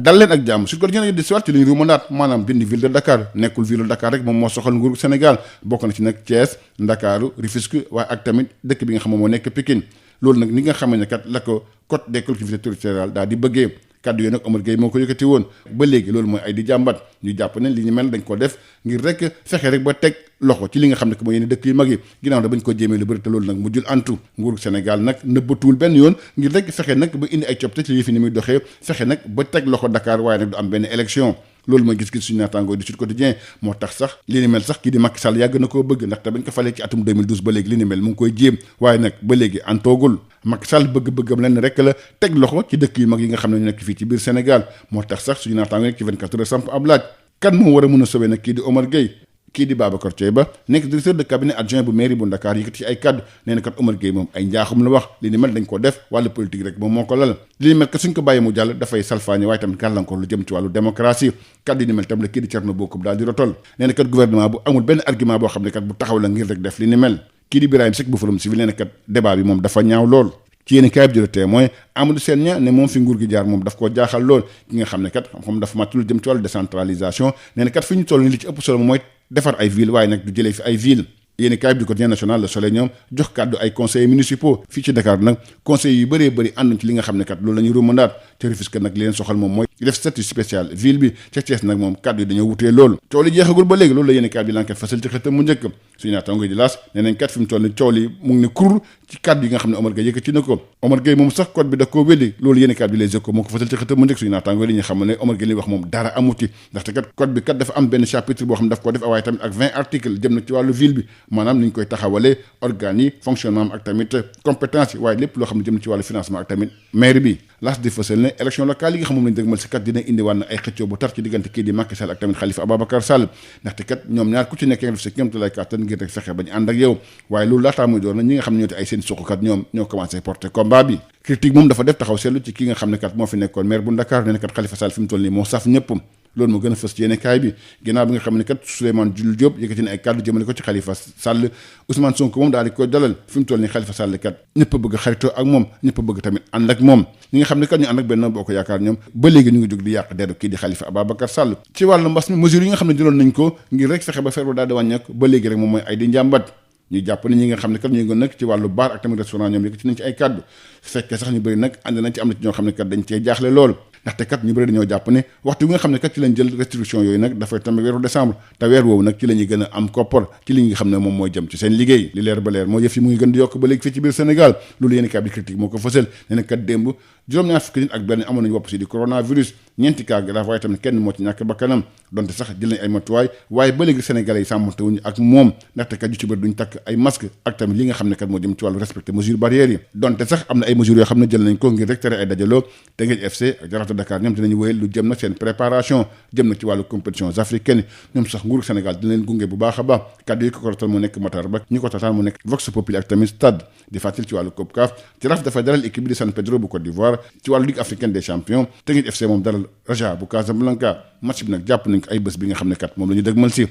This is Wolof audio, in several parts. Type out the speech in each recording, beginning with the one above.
dal leen ak jàmm Sud Quotidien di siwaat ci li ñu ruumandaat maanaam dindi ville de Dakar nekkul ville de Dakar rek moom moo soxal nguuru Sénégal bokk na ci nag Thiès Ndakaaru Rufisque waaye ak tamit dëkk bi nga xam moo nekk Pikine loolu nag ni nga xam ne kat la ko code des collectivités territoriales daal di bëggee kaddu yooyu nag Omar Gueye moo ko yëkkati woon ba léegi loolu mooy ay di jàmbat ñu jàpp ne li ñu mel dañ ko def ngir rek fexe rek ba teg loxo ci li nga xam ne que mooy yenn dëkk yu mag yi ginnaaw da bañ ko jéemee lu bëri te loolu nag mujjul antu nguuru Sénégal nag nëbbatuwul benn yoon ngir rek fexe nag ba indi ay coppite ci yëf yi ni muy doxee fexe nag ba teg loxo Dakar waaye nag du am benn élection loolu mooy gis-gis suñu naataangoo di Sud Quotidien moo tax sax li ni mel sax kii di Macky Sall yàgg na koo bëgg ndaxte bañ ko falee ci atum 2012 ba léegi li ni mel mu ngi koy jéem waaye nag ba léegi antoogul Macky Sall bëgg-bëggam leen rek la teg loxo ci dëkk yu mag yi nga xam ne ñu nekk fii ci biir Sénégal moo tax sax suñu naataangoo nekk ci 24 heures samp ab laaj kan moo war a mën a sauver nag kii di Omar Gueye kii di Babacar Thioye Ba nekk directeur de cabinet adjoint bu mairie bu Dakar yëkkati ci ay kaddu nee na kat Omar Gueye moom ay njaaxum la wax li ni mel dañ ko def wàllu politique rek moom moo ko lal li ni mel kat suñ ko bàyyi mu jàll dafay salfaañe waaye tamit gàllankoor lu jëm ci wàllu démocratie kaddu yi ni mel tam la kii di Thierno Bocoum daal di rotol nee na kat gouvernement bu amul benn argument boo xam ne kat bu taxaw la ngir rek def li ni mel kii di Birahim Seck bu Forum Civil nee na kat débat bi moom dafa ñaaw lool ci yéen kaay bi di Le Témoin Amadou Sène Niang ne moom fi nguur gi jaar moom daf koo jaaxal lool ki nga xam ne kat xam dafa màccul jëm ci wàllu décentralisation nee na kat fi ñu toll ni li ci ëpp solo mooy defar ay ville waaye nag du jëlee fi ay ville yéen kaay bi du Quotidien national Le Soleil ñoom jox kàddu ay conseillers municipaux fii ci Dakar nag conseillers yu bëree bëri ànduñ ci li nga xam ne kat loolu la ñuy ruumandaat ca Rufisque nag li leen soxal moom mooy def statut spécial ville bi ca Thiès nag moom kàddu yi dañoo wutee loolu coow li jeexagul ba léegi loolu la yéen kaay bi L'Enquête fasal ci xëtam mu njëkk suñu naataango di laas nee nañ kat fi mu toll ni coow li mu ngi ne kur ci kàddu yi nga xam ne Omar Gueye yëkkati na ko Omar Gueye moom sax code bi da koo weddi loolu yéen kaay bi Les Échos moo ko fasal ci xëtam mu njëkk suñu naataango li ñu xam ne Omar Gueye li wax moom dara amuti ndaxte kat code bi kat dafa am benn chapitre boo xam ne daf ko def waaye tamit ak 20 articles jëm na ci wàllu ville bi maanaam ni ñu koy taxawalee organes yi fonctionnement ak tamit compétence yi waaye lépp loo xam ne jëm na ci wàllu financement ak tamit maire bi laas di fësal ne élection locale yi nga xam moom lañu dëgmal si kat dina indi wàll na ay xëccoo bu tar ci diggante kii di Macky Sall ak tamit Khalifa Ababacar Sall ndaxte kat ñoom ñaar ku ci nekk nga def sa kéemtalaay kàttan ngir rek fexe bañ ànd ak yow waaye loolu laataa muy door na ñi nga xam ne ñoo te ay seen suqkat ñoom ñoo commencé porter combat bi critique moom dafa def taxaw seetlu ci ki nga xam ne kat moo fi nekkoon maire bu Dakar nee na kat Khalifa Sall fi mu toll nii moo saf ñëpp loolu moo gën a fës ci yéene kaay bi ginnaaw bi nga xam ne kat Souleymane Jules Diop yëkkati na ay kàddu jëmale ko ci Khalifa Sall Ousmane Sonko moom daal di koy dalal fi mu toll nii Khalifa Sall kat ñëpp a bëgg xaritoo ak moom ñëpp a bëgg tamit ànd ak moom ñi nga xam ne kat ñu ànd ak Benno Bokk Yaakaar ñoom ba léegi ñu ngi jóg di yàq deru kii di Khalifa Ababacar Sall ci wàllu mbas mi mesures yi nga xam ne jëloon nañ ko ngir rek fexe ba feebar daal di wàññeeku ba léegi rek moom mooy ay di njàmbat ñu jàpp ne ñi nga xam ne kat ñu ngi nag ci wàllu bar ak tamit restaurant ñoom yëkkati nañ ci ay kàddu fekkee sax ñu bëri nag ànd nañ ci am na ci ñoo xam ne kat dañ cee jaaxle lool ndaxte kat ñu bëri dañoo jàpp ne waxtu bi nga xam ne kat ci lañ jël restriction yooyu nag dafay tamit weeru décembre te weer woowu nag ci la ñuy gën a am koppar ci li nga xam ne moom mooy jëm ci seen liggéey li leer ba leer moo yëf yi mu ngi gën di yokk ba léegi fii ci biir Sénégal loolu yéen kat bi critique moo ko fësal nee na kat démb juróom-ñaar fukki nit ak benn amoon nañu wopp si di coronavirus ñeenti cas grave waaye tamit kenn moo ci ñàkk bakkanam donte sax jël nañ ay matuwaay waaye ba léegi sénégalais yi sàmmante wuñu ak moom ndaxte kat yu ci bëri duñ takk ay masque ak tamit li nga xam ne kat moo jëm ci wàllu respecté mesures barrières yi donte sax am na ay mesures yoo xam ne jël nañ ko ngir rek tere ay dajaloo Teungueth FC ak Jaraaf de Dakar ñoom dinañu wéyal lu jëm nag seen préparation jëm na ci wàllu compétitions africaines ñoom sax nguuru Sénégal dina leen gunge bu baax a baax kàddu yi ko rotal mu nekk Matar Ba ñi ko tataan mu nekk Vox Populi ak tamit Stade di fàttali ci wàllu Coupe CAF Jaraaf dafay dalal équipe bi di San Pedro bu Côte d'Ivoire ci wàllu Ligue africaine des champions Teungueth FC moom dalal Raja bu Casablanca match bi nag jàpp nañ ko ay bés bi nga xam ne kat moom la ñu dëgmal si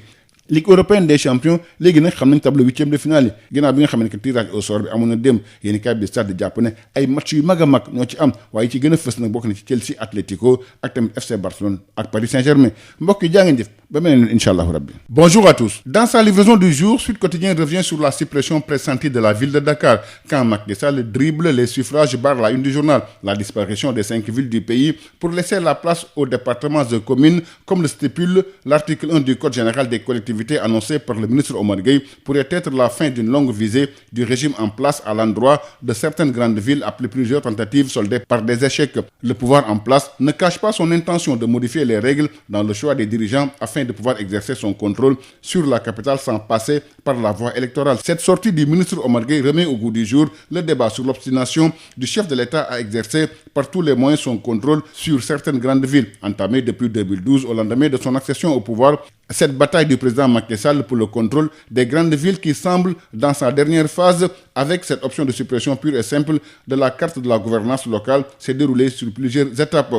Ligue européenne des champions léegi nag xam nañ tableau huitième de finale yi ginnaaw bi nga xam ne que tirage au sort bi amoon na dem yéeni kaay bi Stade di jàpp ne ay match yu mag a mag ñoo ci am waaye ci gën a fës nag bokk na ci Chelsea Atlético ak tamit FC Barcelone ak Paris Saint-Germain mbokk yi jaa ngeen jëf ba mel ne incha allahu rabbi. Bonjour à tous. Dans sa livraison du jour, Sud Quotidien revient sur la suppression pressentie de la ville de Dakar quand Macky Sall dribble les suffrages barre la une du journal. La disparition des 5 villes du pays pour laisser la place aux départements et communes comme le stipule l'article 1 du Code général des collectivités annoncé par le ministre Omar Gueye pourrait être la fin d'une longue visée du régime en place à l'endroit de certaines grandes villes après plusieurs tentatives soldées par des échecs. Le pouvoir en place ne cache pas son intention de modifier les règles dans le choix des dirigeants afin de pouvoir exercer son contrôle sur la capitale sans passer par la voie électorale. Cette sortie du ministre Omar Gueye remet au goût du jour le débat sur l'obstination du chef de l'État à exercer par tous les moyens son contrôle sur certaines grandes villes. Entamée depuis 2012 au lendemain de son accession au pouvoir, cette bataille du président Macky Sall pour le contrôle des grandes villes qui semble dans sa dernière phase avec cette option de suppression pure et simple de la carte de la gouvernance locale s'est déroulée sur plusieurs étapes.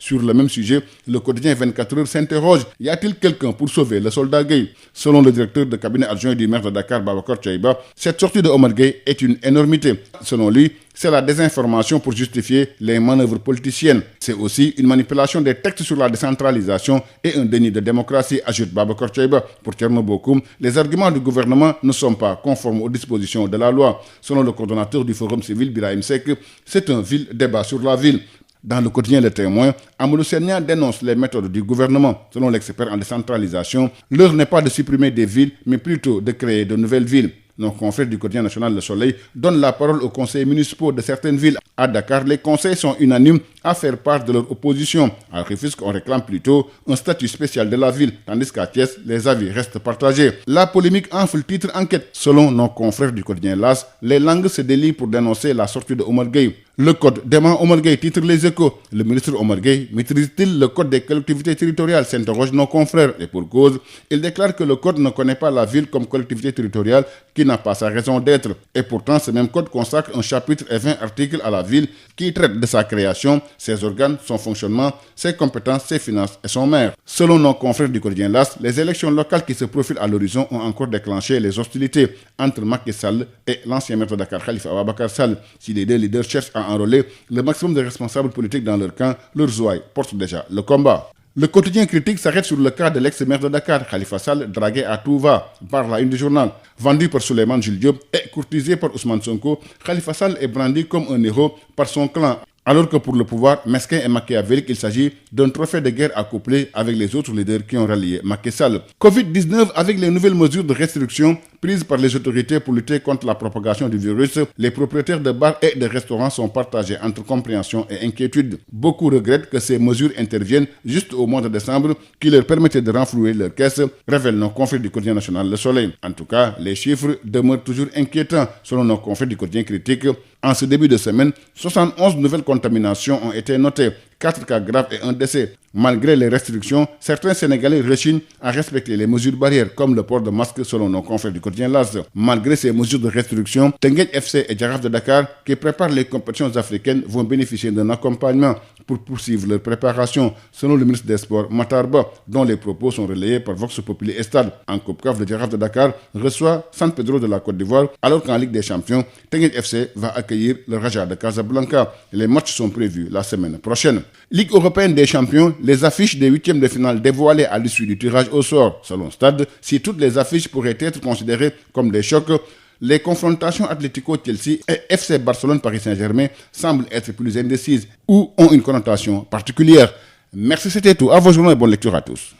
Sur le même sujet, le quotidien 24 heures s'interroge. Y a-t-il quelqu'un pour sauver le soldat Gueye? Selon le directeur de cabinet adjoint du maire de Dakar, Babacar Thiaïba, cette sortie de Omar Gueye est une énormité. Selon lui, c'est la désinformation pour justifier les manœuvres politiciennes. C'est aussi une manipulation des textes sur la décentralisation et un déni de démocratie, ajoute Babacar Thiaïba. Pour Thierno Bokoum, les arguments du gouvernement ne sont pas conformes aux dispositions de la loi. Selon le coordonnateur du Forum civil, Birahim Seck, c'est un vil débat sur la ville. Dans le quotidien Le Témoin, Amadou Senia dénonce les méthodes du gouvernement. Selon l'expert en décentralisation, l'heure n'est pas de supprimer des villes, mais plutôt de créer de nouvelles villes. Nos confrères du quotidien national Le Soleil donnent la parole aux conseillers municipaux de certaines villes. À Dakar, les conseils sont unanimes à faire part de leur opposition. À Rufisque, on réclame plutôt un statut spécial de la ville, tandis qu'à Thiès, les avis restent partagés. La polémique enfle le titre enquête. Selon nos confrères du quotidien LAS, les langues se délient pour dénoncer la sortie de Omar Gueye. Le code dément Omar Gueye, titre Les Échos. Le ministre Omar Gueye maîtrise-t-il le code des collectivités territoriales, s'interrogent nos confrères. Et pour cause, il déclare que le code ne connaît pas la ville comme collectivité territoriale qui n'a pas sa raison d'être. Et pourtant, ce même code consacre un chapitre et 20 articles à la ville qui traite de sa création, ses organes, son fonctionnement, ses compétences, ses finances et son maire. Selon nos confrères du quotidien LAS, les élections locales qui se profilent à l'horizon ont encore déclenché les hostilités entre Macky Sall et l'ancien maire de Dakar, Khalifa Ababacar Sall. Si les deux leaders cherchent à enrôler le maximum de responsables politiques dans leur camp, leurs ouailles portent déjà le combat. Le quotidien critique s'arrête sur le cas de l'ex-maire de Dakar, Khalifa Sall, dragué à tout va, par la une du journal. Vendu par Souleymane Jules Diop et courtisé par Ousmane Sonko, Khalifa Sall est brandi comme un héros par son clan. Alors que pour le pouvoir mesquin et machiavélique, il s'agit d'un trophée de guerre à coupler avec les autres leaders qui ont rallié Macky Sall. Covid-19, avec les nouvelles mesures de restriction prises par les autorités pour lutter contre la propagation du virus, les propriétaires de bars et de restaurants sont partagés entre compréhension et inquiétude. Beaucoup regrettent que ces mesures interviennent juste au mois de décembre qui leur permettait de renflouer leurs caisses, révèlent nos confrères du quotidien national Le Soleil. En tout cas, les chiffres demeurent toujours inquiétants. Selon nos confrères du quotidien critique, en ce début de semaine, 71 nouvelles contaminations ont été notées, 4 cas graves et 1 décès. Malgré les restrictions, certains Sénégalais rechignent à respecter les mesures barrières, comme le port de masque selon nos confrères du quotidien LAS. Malgré ces mesures de restriction, Teungueth FC et Jaraaf de Dakar, qui préparent les compétitions africaines, vont bénéficier d'un accompagnement pour poursuivre leur préparation, selon le ministre des Sports, Matar Ba, dont les propos sont relayés par Vox Populi et Stade. En Coupe CAF, le Jaraaf de Dakar reçoit San Pedro de la Côte d'Ivoire, alors qu'en Ligue des Champions, Teungueth FC va accueillir le Raja de Casablanca. Les matchs sont prévus la semaine prochaine. Ligue européenne des champions, les affiches des huitièmes de finale dévoilées à l'issue du tirage au sort. Selon Stade, si toutes les affiches pourraient être considérées comme des chocs, les confrontations Atlético-Chelsea et FC Barcelone-Paris Saint-Germain semblent être plus indécises ou ont une connotation particulière. Merci, c'était tout. À vos journaux et bonne lecture à tous.